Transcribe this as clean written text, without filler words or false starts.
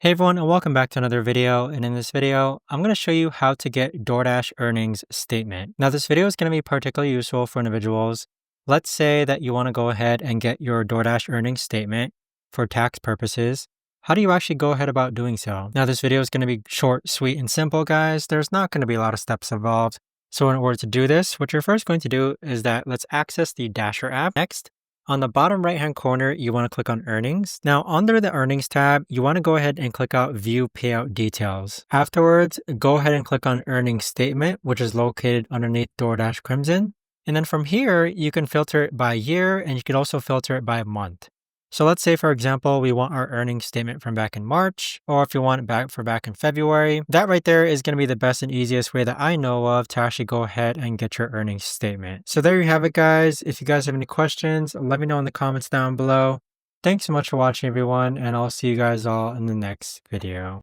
Hey everyone, and welcome back to another video. And in this video, I'm going to show you how to get DoorDash earnings statement. Now, this video is going to be particularly useful for individuals. Let's say that you want to go ahead and get your DoorDash earnings statement for tax purposes. How do you actually go ahead about doing so? Now, this video is going to be short, sweet, and simple, guys. There's not going to be a lot of steps involved. So in order to do this, what you're first going to do is that let's access the Dasher app. Next, on the bottom right-hand corner, you want to click on Earnings. Now, under the Earnings tab, you want to go ahead and click out View Payout Details. Afterwards, go ahead and click on Earnings Statement, which is located underneath DoorDash Crimson. And then from here, you can filter it by year, and you can also filter it by month. So let's say, for example, we want our earnings statement from back in March, or if you want it back in February. That right there is going to be the best and easiest way that I know of to actually go ahead and get your earnings statement. So there you have it, guys. If you guys have any questions, let me know in the comments down below. Thanks so much for watching, everyone, and I'll see you guys all in the next video.